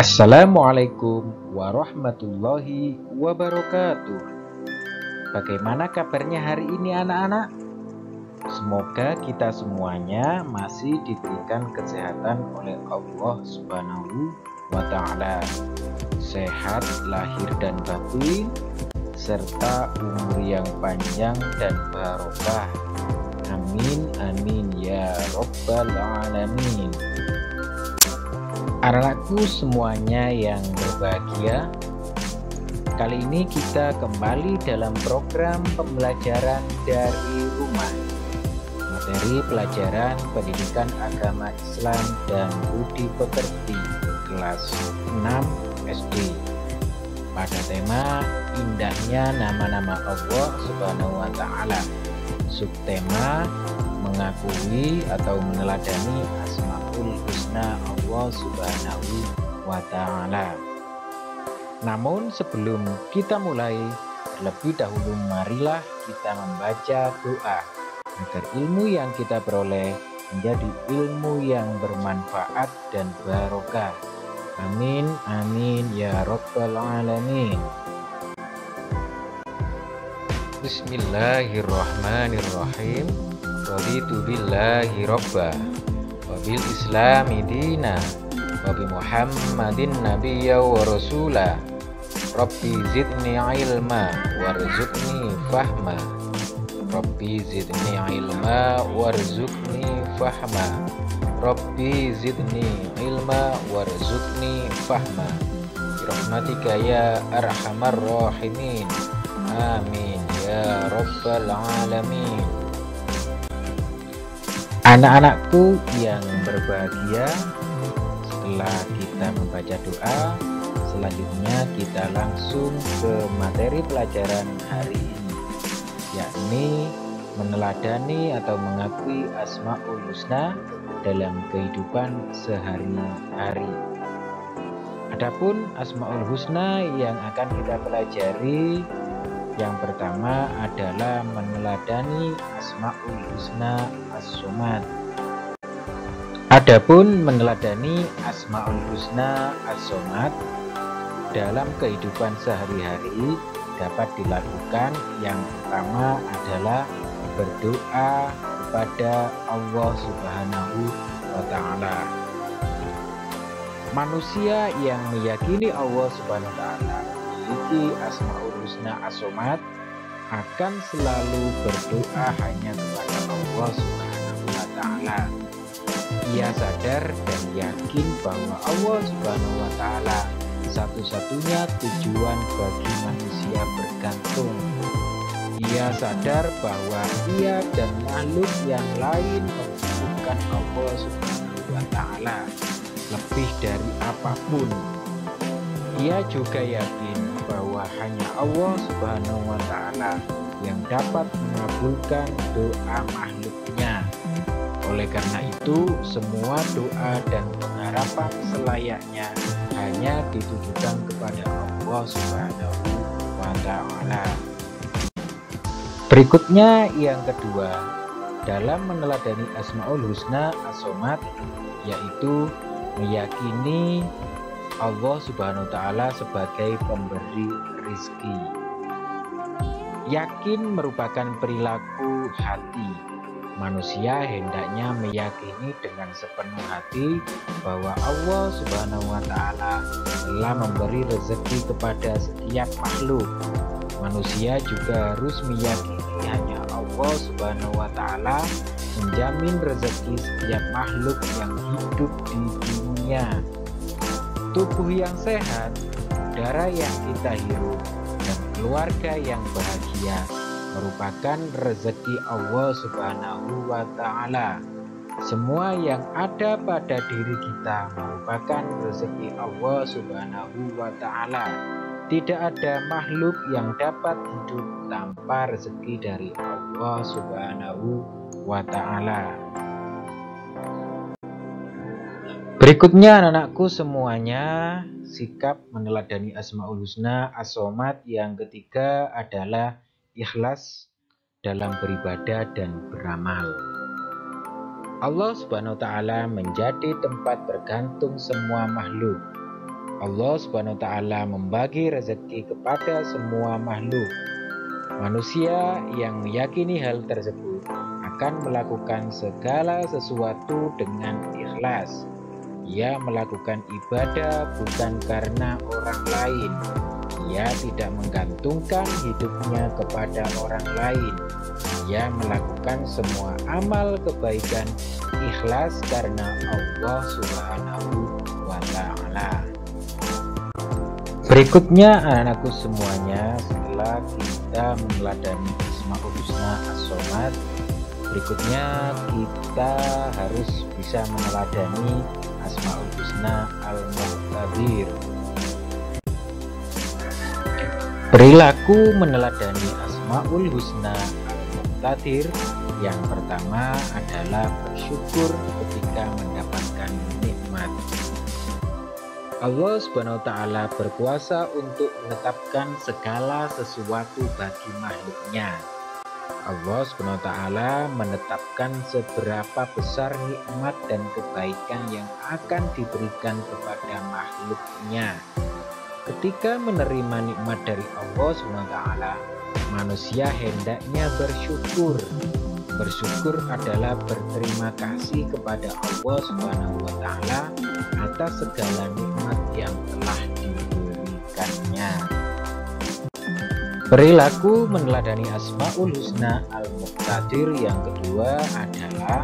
Assalamualaikum warahmatullahi wabarakatuh. Bagaimana kabarnya hari ini anak-anak? Semoga kita semuanya masih diberikan kesehatan oleh Allah Subhanahu wa Ta'ala, sehat lahir dan batin, serta umur yang panjang dan barokah. Amin amin ya Rabbal alamin. Anak-anakku semuanya yang berbahagia, kali ini kita kembali dalam program pembelajaran dari rumah, materi pelajaran pendidikan agama Islam dan budi pekerti kelas 6 SD pada tema indahnya nama-nama Allah Subhanahu wa Ta'ala. Subtema mengakui atau meneladani Asmaul Husna Allah Subhanahu wa Ta'ala. Namun sebelum kita mulai, terlebih dahulu marilah kita membaca doa agar ilmu yang kita peroleh menjadi ilmu yang bermanfaat dan barokah. Amin amin ya Rabbal alamin. Bismillahirrahmanirrahim. Raditu billahi robba wa bil islami dina wa bi muhammadin nabiyya wa rasula. Rabbi zidni ilma warzuqni fahma. Rabbi zidni ilma warzuqni fahma. Rabbi zidni ilma warzuqni fahma. Birahmatika ya arhamar rahimin. Amin ya Rabbal alamin. Anak-anakku yang berbahagia, setelah kita membaca doa, selanjutnya kita langsung ke materi pelajaran hari ini, yakni meneladani atau mengakui Asmaul Husna dalam kehidupan sehari-hari. Adapun Asmaul Husna yang akan kita pelajari, yang pertama adalah meneladani Asmaul Husna As-Somad. Adapun meneladani Asmaul Husna As-Somad dalam kehidupan sehari-hari dapat dilakukan. Yang pertama adalah berdoa kepada Allah Subhanahu wa Ta'ala. Manusia yang meyakini Allah Subhanahu wa Ta'ala memiliki Asmaul Husna As-Somad akan selalu berdoa hanya kepada Allah Subhanahu wa Ta'ala. Ia sadar dan yakin bahwa Allah Subhanahu wa Ta'ala satu-satunya tujuan bagi manusia bergantung. Ia sadar bahwa ia dan makhluk yang lain membutuhkan Allah Subhanahu wa Ta'ala lebih dari apapun. Ia juga yakin bahwa hanya Allah Subhanahu wa Ta'ala yang dapat mengabulkan doa makhluknya. Oleh karena itu, semua doa dan pengharapan selayaknya hanya ditujukan kepada Allah Subhanahu wa Ta'ala. Berikutnya yang kedua, dalam meneladani Asmaul Husna As-Somad, yaitu meyakini Allah Subhanahu wa Ta'ala sebagai pemberi rizki. Yakin merupakan perilaku hati. Manusia hendaknya meyakini dengan sepenuh hati bahwa Allah Subhanahu wa Ta'ala telah memberi rezeki kepada setiap makhluk. Manusia juga harus meyakini hanya Allah Subhanahu wa Ta'ala menjamin rezeki setiap makhluk yang hidup di dunia. Tubuh yang sehat, udara yang kita hirup, dan keluarga yang bahagia merupakan rezeki Allah Subhanahu wa Ta'ala. Semua yang ada pada diri kita merupakan rezeki Allah Subhanahu wa Ta'ala. Tidak ada makhluk yang dapat hidup tanpa rezeki dari Allah Subhanahu wa Ta'ala. Berikutnya anak-anakku semuanya, sikap meneladani Asmaul Husna As-Somad yang ketiga adalah ikhlas dalam beribadah dan beramal. Allah Subhanahu wa Ta'ala menjadi tempat bergantung semua makhluk. Allah Subhanahu wa Ta'ala membagi rezeki kepada semua makhluk. Manusia yang meyakini hal tersebut akan melakukan segala sesuatu dengan ikhlas. Ia melakukan ibadah bukan karena orang lain. Ia tidak menggantungkan hidupnya kepada orang lain. Ia melakukan semua amal kebaikan ikhlas karena Allah Subhanahu wa Ta'ala. Berikutnya anak-anakku semuanya, setelah kita meneladani Asmaul Husna As-Somad, berikutnya kita harus bisa meneladani Asmaul Husna Al-Muqtadir. Perilaku meneladani Asmaul Husna Al-Muqtadir yang pertama adalah bersyukur ketika mendapatkan nikmat. Allah Subhanahu wa Ta'ala berkuasa untuk menetapkan segala sesuatu bagi makhluknya. Allah Subhanahu wa Ta'ala menetapkan seberapa besar nikmat dan kebaikan yang akan diberikan kepada makhluknya. Ketika menerima nikmat dari Allah Subhanahu wa Ta'ala, manusia hendaknya bersyukur. Bersyukur adalah berterima kasih kepada Allah Subhanahu wa Ta'ala atas segala nikmat yang telah diberikannya. Perilaku meneladani Asmaul Husna Al-Muqtadir yang kedua adalah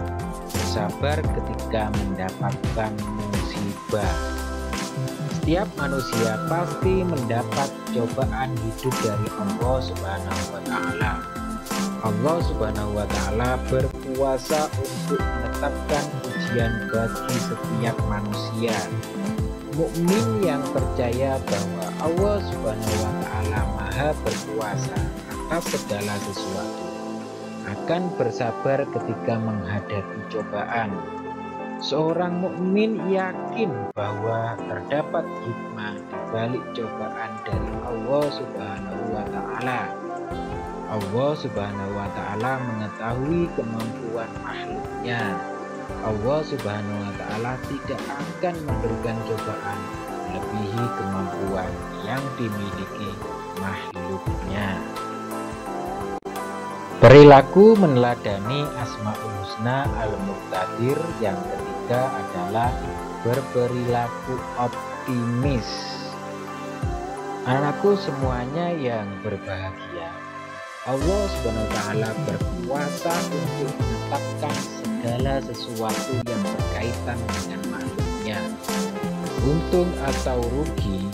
bersabar ketika mendapatkan musibah. Setiap manusia pasti mendapat cobaan hidup dari Allah Subhanahu wa Ta'ala. Allah Subhanahu wa Ta'ala berkuasa untuk menetapkan ujian bagi setiap manusia. Mukmin yang percaya bahwa Allah Subhanahu wa Ta'ala Maha berkuasa atas segala sesuatu akan bersabar ketika menghadapi cobaan. Seorang mukmin yakin bahwa terdapat hikmah di balik cobaan dari Allah Subhanahu wa Ta'ala. Allah Subhanahu wa Ta'ala mengetahui kemampuan makhluknya. Allah Subhanahu wa Ta'ala tidak akan memberikan cobaan melebihi kemampuan yang dimiliki makhluknya. Perilaku meneladani Asmaul Husna Al-Muqtadir yang ketiga adalah berperilaku optimis. Anakku semuanya yang berbahagia, Allah Subhanahu wa Ta'ala berkuasa untuk menetapkan segala sesuatu yang berkaitan dengan makhluknya. Untung atau rugi,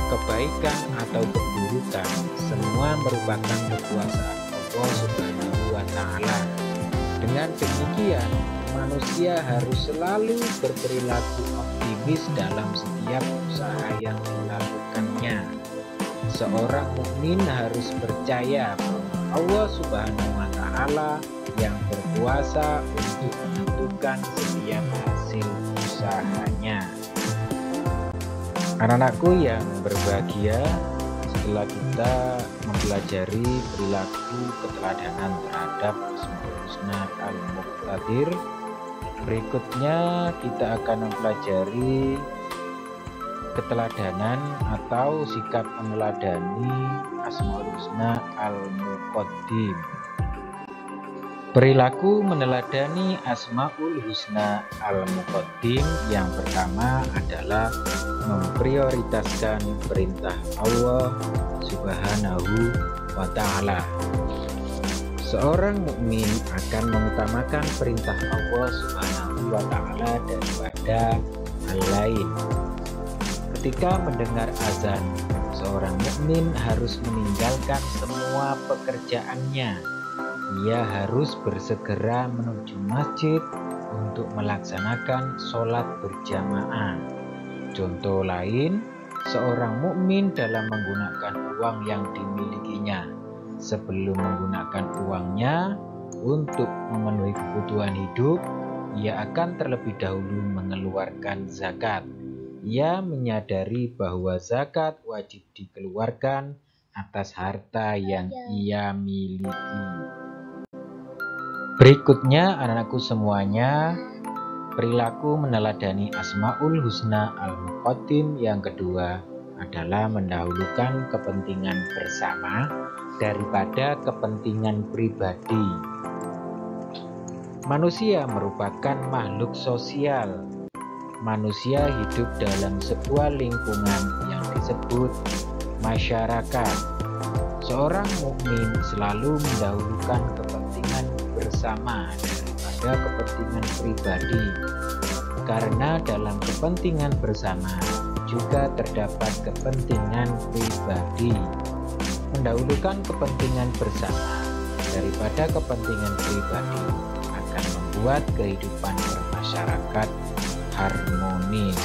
kebaikan atau keburukan, semua merupakan kekuasaan Allah Subhanahu wa Ta'ala. Dengan demikian, manusia harus selalu berperilaku optimis dalam setiap usaha yang dilakukannya. Seorang mukmin harus percaya bahwa Allah Subhanahu wa Ta'ala yang berkuasa untuk menentukan setiap hasil usahanya. Anak-anakku yang berbahagia, setelah kita mempelajari perilaku keteladanan terhadap Asmaul Husna Al-Muqtadir, berikutnya kita akan mempelajari keteladanan atau sikap meneladani Asmaul Husna Al-Muqaddim. Perilaku meneladani Asmaul Husna Al-Muqaddim yang pertama adalah memprioritaskan perintah Allah Subhanahu wa Ta'ala. Seorang mukmin akan mengutamakan perintah Allah Subhanahu wa Ta'ala daripada hal lain. Ketika mendengar azan, seorang mukmin harus meninggalkan semua pekerjaannya. Ia harus bersegera menuju masjid untuk melaksanakan sholat berjamaah. Contoh lain, seorang mukmin dalam menggunakan uang yang dimilikinya, sebelum menggunakan uangnya untuk memenuhi kebutuhan hidup, ia akan terlebih dahulu mengeluarkan zakat. Ia menyadari bahwa zakat wajib dikeluarkan atas harta yang ia miliki. Berikutnya anak-anakku semuanya, Perilaku meneladani Asmaul Husna Al-Muqaddim yang kedua adalah mendahulukan kepentingan bersama daripada kepentingan pribadi. Manusia merupakan makhluk sosial. Manusia hidup dalam sebuah lingkungan yang disebut masyarakat. Seorang mukmin selalu mendahulukan kepentingan bersama daripada kepentingan pribadi, karena dalam kepentingan bersama juga terdapat kepentingan pribadi. Mendahulukan kepentingan bersama daripada kepentingan pribadi akan membuat kehidupan bermasyarakat harmonis.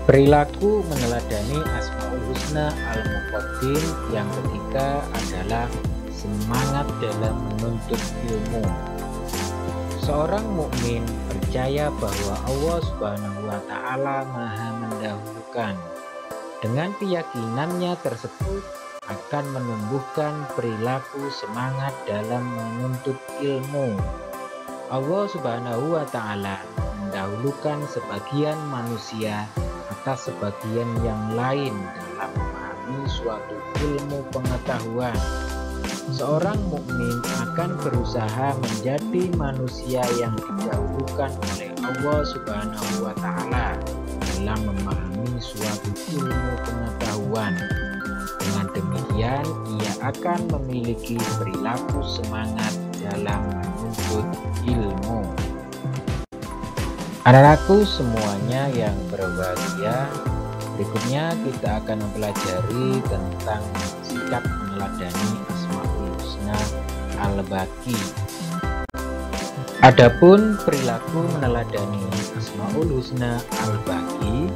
Perilaku meneladani Asmaul Husna Al-Muqaddim yang ketiga adalah semangat dalam menuntut ilmu. Seorang mukmin percaya bahwa Allah Subhanahu wa Ta'ala Maha mendahulukan. Dengan keyakinannya tersebut akan menumbuhkan perilaku semangat dalam menuntut ilmu. Allah Subhanahu wa Ta'ala mendahulukan sebagian manusia atas sebagian yang lain dalam memahami suatu ilmu pengetahuan. Seorang mukmin akan berusaha menjadi manusia yang didahulukan oleh Allah Subhanahu wa Ta'ala dalam memahami suatu ilmu pengetahuan. Dengan demikian, ia akan memiliki perilaku semangat dalam menuntut ilmu. Anak-anakku semuanya yang berbahagia, berikutnya kita akan mempelajari tentang sikap meneladani Asmaul Husna Al-Baqi. Adapun perilaku meneladani Asmaul Husna Al-Baqi,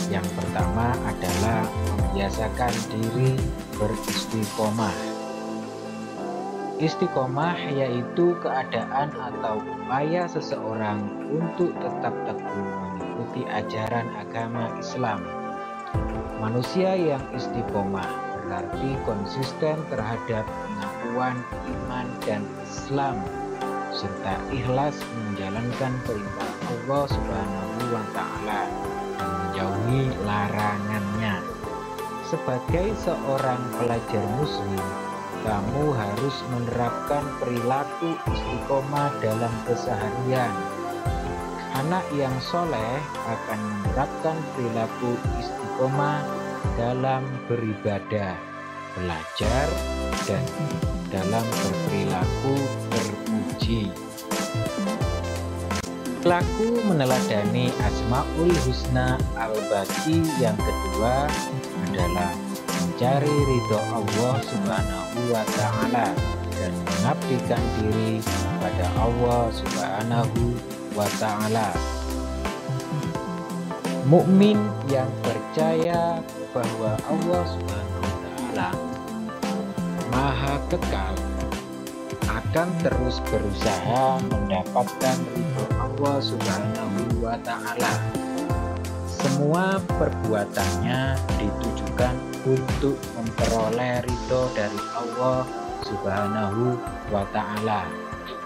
yang pertama adalah membiasakan diri beristiqomah. Istiqomah yaitu keadaan atau upaya seseorang untuk tetap teguh mengikuti ajaran agama Islam. Manusia yang istiqomah berarti konsisten terhadap pengakuan iman dan Islam serta ikhlas menjalankan perintah Allah Subhanahu wa Ta'ala dan menjauhi larangannya. Sebagai seorang pelajar muslim, kamu harus menerapkan perilaku istiqomah dalam keseharian. Anak yang soleh akan menerapkan perilaku istiqomah dalam beribadah, belajar, dan dalam berperilaku terpuji. Perilaku meneladani Asmaul Husna Al-Baqi yang kedua adalah mencari ridho Allah Subhanahu wa Ta'ala dan mengabdikan diri kepada Allah Subhanahu wa Ta'ala. Mukmin yang percaya bahwa Allah Subhanahu wa Ta'ala Maha kekal akan terus berusaha mendapatkan ridho Allah Subhanahu wa Ta'ala. Semua perbuatannya ditujukan untuk memperoleh ridho dari Allah Subhanahu wa Ta'ala,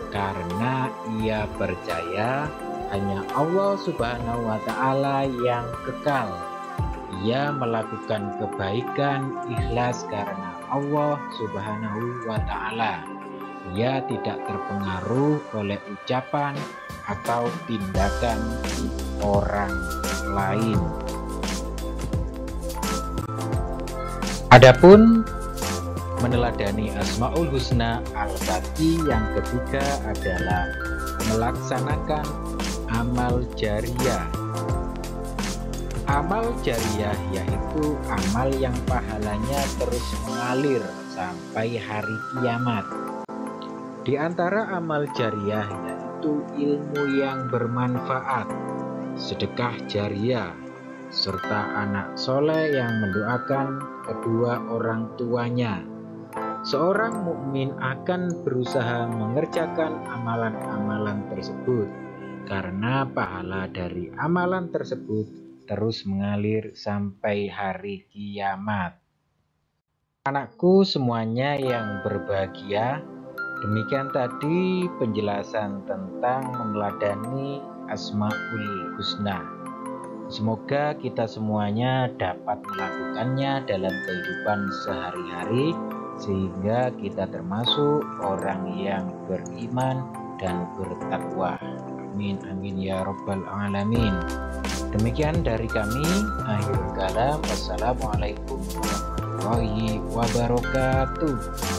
karena ia percaya hanya Allah Subhanahu wa Ta'ala yang kekal. Ia melakukan kebaikan ikhlas karena Allah Subhanahu wa Ta'ala. Ia tidak terpengaruh oleh ucapan atau tindakan orang lain. Adapun meneladani Asmaul Husna Al-Baqi yang ketiga adalah melaksanakan amal jariyah. Amal jariyah yaitu amal yang pahalanya terus mengalir sampai hari kiamat. Di antara amal jariyah yaitu ilmu yang bermanfaat, sedekah jariyah, serta anak soleh yang mendoakan kedua orang tuanya. Seorang mukmin akan berusaha mengerjakan amalan-amalan tersebut karena pahala dari amalan tersebut terus mengalir sampai hari kiamat. Anakku semuanya yang berbahagia, Demikian tadi penjelasan tentang meneladani Asmaul Husna. Semoga kita semuanya dapat melakukannya dalam kehidupan sehari-hari, sehingga kita termasuk orang yang beriman dan bertakwa. Amin amin ya rabbal alamin. Demikian dari kami, akhirul kalam. Wassalamualaikum warahmatullahi wabarakatuh.